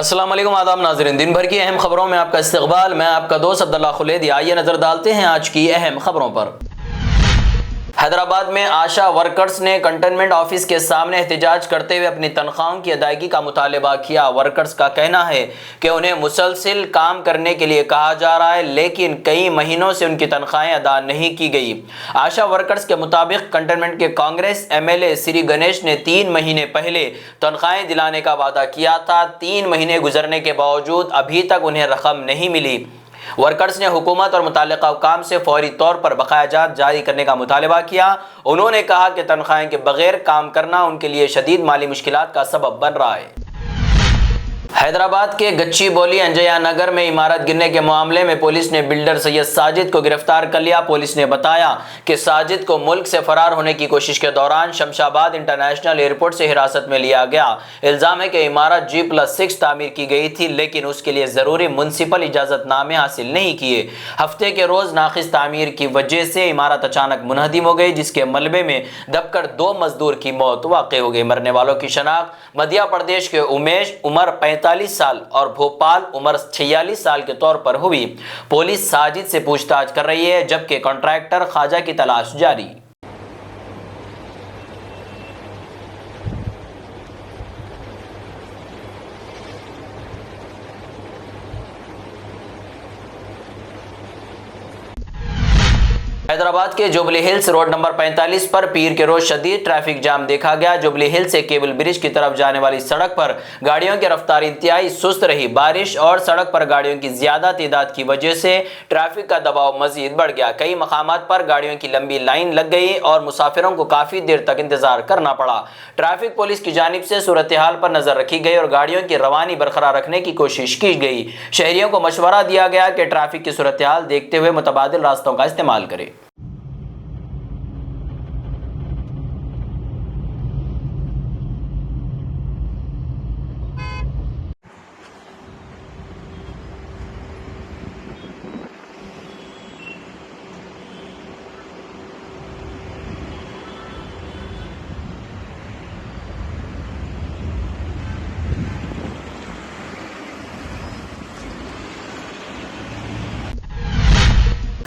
अस्सलाम वालेकुम, आदाब नाज़रीन। दिन भर की अहम खबरों में आपका इस्तकबाल। मैं आपका दोस्त अब्दुल्ला खुलेदी। आइए नजर डालते हैं आज की अहम खबरों पर। हैदराबाद में आशा वर्कर्स ने कंटेनमेंट ऑफिस के सामने एहतजाज करते हुए अपनी तनख्वाहों की अदायगी का मुतालबा किया। वर्कर्स का कहना है कि उन्हें मुसलसिल काम करने के लिए कहा जा रहा है, लेकिन कई महीनों से उनकी तनख्वाहें अदा नहीं की गई। आशा वर्कर्स के मुताबिक कंटेनमेंट के कांग्रेस एमएलए श्री गणेश ने 3 महीने पहले तनख्वाहें दिलाने का वादा किया था। 3 महीने गुजरने के बावजूद अभी तक उन्हें रकम नहीं मिली। वर्कर्स ने हुकूमत और मुताल्लिका हुकाम से फौरी तौर पर बकायाजात जारी करने का मुतालबा किया। उन्होंने कहा कि तनख्वाहें के बगैर काम करना उनके लिए शदीद माली मुश्किलात का सबब बन रहा है। हैदराबाद के गच्चीबौली अंजया नगर में इमारत गिरने के मामले में पुलिस ने बिल्डर सैयद साजिद को गिरफ्तार कर लिया। पुलिस ने बताया कि साजिद को मुल्क से फरार होने की कोशिश के दौरान शमशाबाद इंटरनेशनल एयरपोर्ट से हिरासत में लिया गया। इल्जाम है कि इमारत G+6 तामीर की गई थी, लेकिन उसके लिए ज़रूरी मुनसिपल इजाज़तनामे हासिल नहीं किए। हफ्ते के रोज़ नाक़िस तामीर की वजह से इमारत अचानक मुनहदिम हो गई, जिसके मलबे में दबकर 2 मजदूर की मौत वाक़ हो गई। मरने वालों की शनाख्त मध्य प्रदेश के उमेश उमर 45 साल और भोपाल उमर 46 साल के तौर पर हुई। पुलिस साजिद से पूछताछ कर रही है, जबकि कॉन्ट्रैक्टर ख्वाजा की तलाश जारी। हैदराबाद के जुबली हिल्स रोड नंबर 45 पर पीर के रोज शदीद ट्रैफिक जाम देखा गया। जुबली हिल्स से केबल ब्रिज की तरफ जाने वाली सड़क पर गाड़ियों की रफ्तार इंतहाई सुस्त रही। बारिश और सड़क पर गाड़ियों की ज्यादा तादाद की वजह से ट्रैफिक का दबाव मजीद बढ़ गया। कई मकामात पर गाड़ियों की लंबी लाइन लग गई और मुसाफिरों को काफी देर तक इंतजार करना पड़ा। ट्रैफिक पुलिस की जानिब से सूरत हाल पर नजर रखी गई और गाड़ियों की रवानी बरकरार रखने की कोशिश की गई। शहरियों को मशवरा दिया गया कि ट्रैफिक की सूरत हाल देखते हुए मुतबादिल रास्तों का इस्तेमाल करें।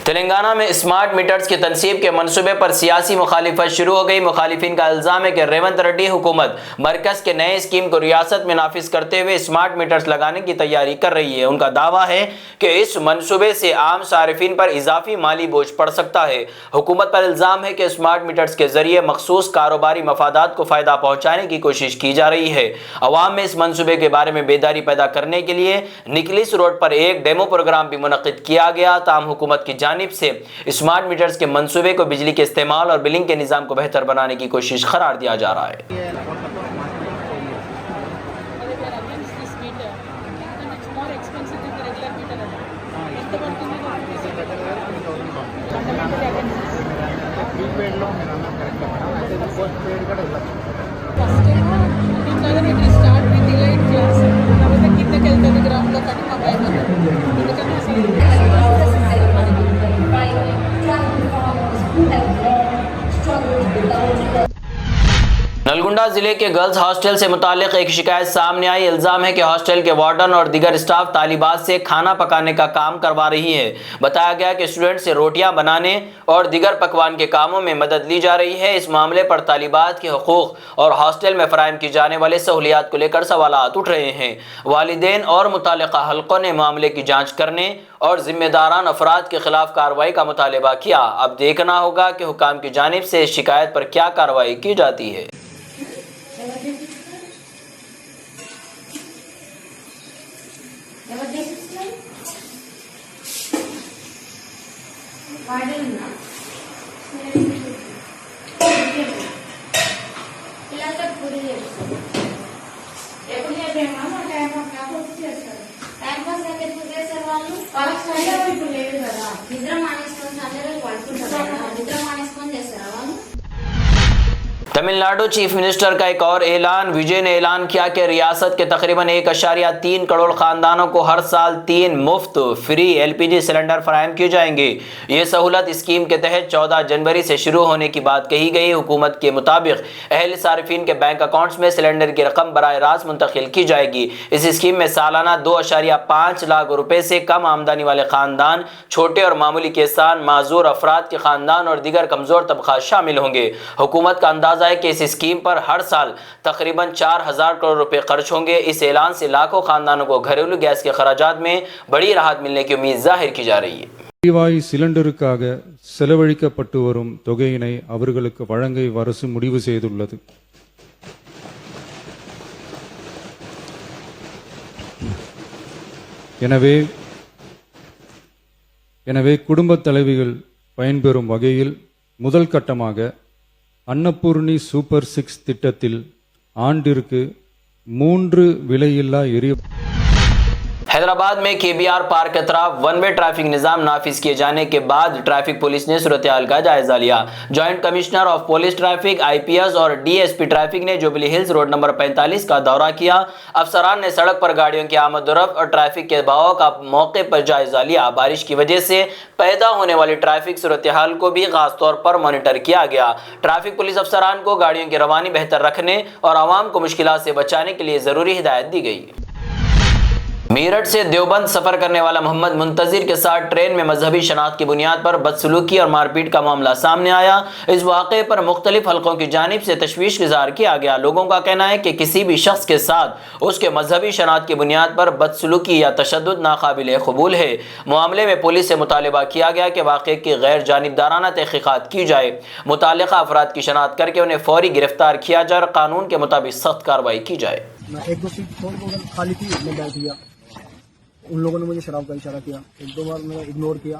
तेलंगाना में स्मार्ट मीटर्स की तनसीब के मनसूबे पर सियासी मुखालिफत शुरू हो गई। मुखालिफिन का इल्जाम है कि रेवंत रेड्डी हुकूमत मरकज के नए स्कीम को रियासत में नाफिज करते हुए स्मार्ट मीटर्स लगाने की तैयारी कर रही है। उनका दावा है कि इस मनसूबे से आम सारिफिन पर इजाफी माली बोझ पड़ सकता है। हुकूमत पर इल्जाम है कि स्मार्ट मीटर्स के जरिए मखसूस कारोबारी मफादात को फायदा पहुंचाने की कोशिश की जा रही है। अवाम में इस मनसूबे के बारे में बेदारी पैदा करने के लिए निकलिस रोड पर एक डेमो प्रोग्राम भी मुनक्किद किया गया। ताहम हुकूमत की जानिब से स्मार्ट मीटर्स के मंसूबे को बिजली के इस्तेमाल और बिलिंग के निजाम को बेहतर बनाने की कोशिश करार दिया जा रहा है। नलगुंडा जिले के गर्ल्स हॉस्टल से मुतालिक एक शिकायत सामने आई। इल्जाम है कि हॉस्टल के वार्डन और दीगर स्टाफ तालिबात से खाना पकाने का काम करवा रही है। बताया गया कि स्टूडेंट से रोटियां बनाने और दीगर पकवान के कामों में मदद ली जा रही है। इस मामले पर तालिबात के हुकूक और हॉस्टल में फराहम की जाने वाले सहूलियात को लेकर सवालात उठ रहे हैं। वालिदैन और मुतालिका हल्कों ने मामले की जाँच करने और जिम्मेदारान अफराद के खिलाफ कार्रवाई का मुतालबा किया। अब देखना होगा कि हुकाम की जानिब से इस शिकायत पर क्या कार्रवाई की जाती है। तमिलनाडु चीफ मिनिस्टर का एक और ऐलान। विजय ने ऐलान किया कि रियासत के तकरीबन 1.3 करोड़ खानदानों को हर साल 3 मुफ्त फ्री एलपीजी सिलेंडर फराहम किए जाएंगे। ये सहूलत स्कीम के तहत 14 जनवरी से शुरू होने की बात कही गई। हुकूमत के मुताबिक अहल सारिफिन के बैंक अकाउंट्स में सिलेंडर की रकम बराह रास्त मुंतकिल की जाएगी। इस स्कीम में सालाना 2.5 लाख रुपए से कम आमदनी वाले खानदान, छोटे और मामूली किसान, माजूर अफराद के खानदान और दीगर कमजोर तबका शामिल होंगे। हुकूमत का अंदाजा है कि इस स्कीम पर हर साल तकरीबन 4000 करोड़ रुपए खर्च होंगे। इस ऐलान से लाखों खानदानों को घरेलू गैस के खर्चात में बड़ी राहत मिलने की उम्मीद जाहिर की जा रही है। எரிவாயு சிலிண்டருக்காக செலவழிக்கப்பட்டு வரும் தொகையினை அவர்களுக்கு வழங்க அரசு முடிவு செய்துள்ளது. எனவே குடும்பத் தலைவிகள் பயன்பெறும் வகையில் முதல் கட்டமாக अन्नपूर्णी सुपर 6 திட்டத்தில் ஆண்டிற்கு 3 விலையில்லா हैदराबाद में केबीआर पार्क के तरफ वन वे ट्रैफिक निजाम नाफिज किए जाने के बाद ट्रैफिक पुलिस ने सूरत हाल का जायजा लिया। Joint commissioner of police traffic IPS और डीएसपी ट्रैफिक ने जुबली हिल्स रोड नंबर 45 का दौरा किया। अफसरान ने सड़क पर गाड़ियों की आमद-ओ-रफ्त और ट्रैफिक के बहाव का मौके पर जायजा लिया। बारिश की वजह से पैदा होने वाली ट्रैफिक सूरत हाल को भी खास तौर पर मॉनिटर किया गया। ट्रैफिक पुलिस अफसरान को गाड़ियों की रवानी बेहतर रखने और आवाम को मुश्किलात से बचाने के लिए जरूरी हिदायत दी गई। मेरठ से देवबंद सफर करने वाला मोहम्मद मुंतजिर के साथ ट्रेन में मजहबी शनाख्त की बुनियाद पर बदसलूकी और मारपीट का मामला सामने आया। इस वाक़े पर मुख्तलिफ हलकों की जानिब से तशवीश इज़हार किया गया। लोगों का कहना है कि किसी भी शख्स के साथ उसके मजहबी शनाख्त की बुनियाद पर बदसलूकी या तशद्दुद नाकाबिल कबूल है। मामले में पुलिस से मुतालबा किया गया कि वाक़े की गैर जानिबदाराना तहक़ीक़ात की जाए, मुताल्लिक़ा अफराद की शनाख्त करके उन्हें फौरी गिरफ्तार किया जाए और कानून के मुताबिक सख्त कार्रवाई की जाए। एक दो सीट खाली थी, मैं बैठ गया। उन लोगों ने मुझे शराब का इशारा किया, एक दो बार मैंने इग्नोर किया।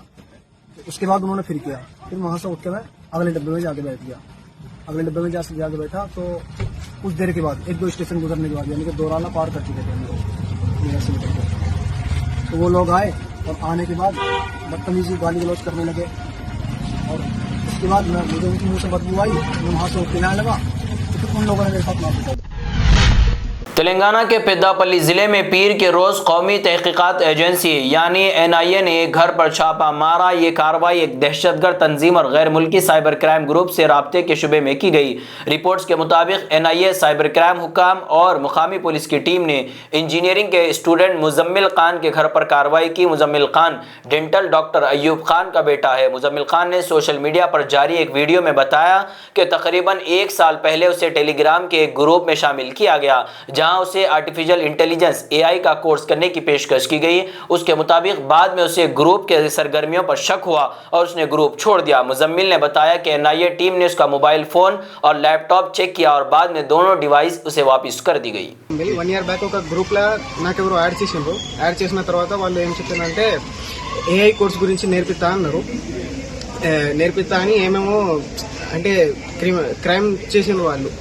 उसके बाद उन्होंने फिर किया, फिर वहां से उठ के मैं अगले डब्बे में जाके बैठ गया। अगले डब्बे में जाके बैठा तो कुछ देर के बाद एक दो स्टेशन गुजरने के बाद, यानी कि दोराना पार कर चुके थे हम लोग, तो वो लोग आए और आने के बाद बदतमीजी गाली गलौज करने लगे। और उसके बाद मुझे उनकी मुँह से बदबू आई, मैं वहां से उठ के जाने लगा तो फिर उन लोगों ने मेरे साथ मार। तेलंगाना के पेद्दापल्ली जिले में पीर के रोज कौमी तहकीकात एजेंसी यानी NIA ने एक घर पर छापा मारा। ये कार्रवाई एक दहशतगर्द तंजीम और गैर मुल्की साइबर क्राइम ग्रुप से राब्ते के शुबे में की गई। रिपोर्ट्स के मुताबिक NIA साइबर क्राइम हुकाम और मुकामी पुलिस की टीम ने इंजीनियरिंग के स्टूडेंट मुजम्मिल खान के घर पर कार्रवाई की। मुजम्मिल खान डेंटल डॉक्टर अयूब खान का बेटा है। मुजम्मिल खान ने सोशल मीडिया पर जारी एक वीडियो में बताया कि तकरीबन 1 साल पहले उसे टेलीग्राम के एक ग्रुप में शामिल किया गया, जहां उसे आर्टिफिशियल इंटेलिजेंस AI का कोर्स करने की पेशकश की गई। उसके मुताबिक बाद में उसे ग्रुप के सरगर्मियों पर शक हुआ और उसने ग्रुप छोड़ दिया। मुजम्मिल ने बताया कि NIA टीम ने उसका मोबाइल फोन और लैपटॉप चेक किया और बाद में दोनों डिवाइस उसे वापस कर दी गई। 1 year బ్యాక్ ఒక గ్రూప్ లో నాకెవరో యాడ్ చేసిండ్రు. యాడ్ చేసిన తర్వాత వాళ్ళు ఏం చెప్పారంటే AI కోర్స్ గురించి నేర్పిస్తా అన్నారు. నేర్పిస్తా అని ఏమేమో అంటే క్రైమ్ చేసిండ్రు. వాళ్ళు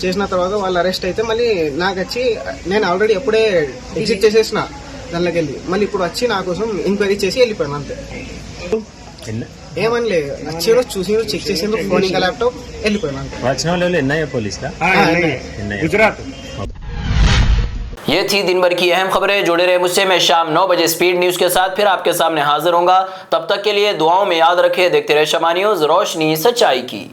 చేసిన తర్వాత వాళ్ళు అరెస్ట్ అయితే మళ్ళీ నాకు వచ్చి, నేను ఆల్రెడీ ఎప్పుడే ఎగ్జిట్ చేసేసిన దానిలోకి వెళ్ళి, మళ్ళీ ఇప్పుడు వచ్చి నా కోసం ఎంక్వైరీ చేసి వెళ్ళిపోయాను అంతే. ఏమని లేదు, వచ్చి చూసి చెక్ చేసిండ్రు ఫోన్ ఇంకా ల్యాప్టాప్, వెళ్ళిపోయాను అంతే. गुजरात। ये थी दिन भर की अहम खबरें। जुड़े रहे मुझसे, मैं शाम 9 बजे स्पीड न्यूज के साथ फिर आपके सामने हाजिर होऊंगा। तब तक के लिए दुआओं में याद रखें। देखते रहे शमा न्यूज, रोशनी सच्चाई की।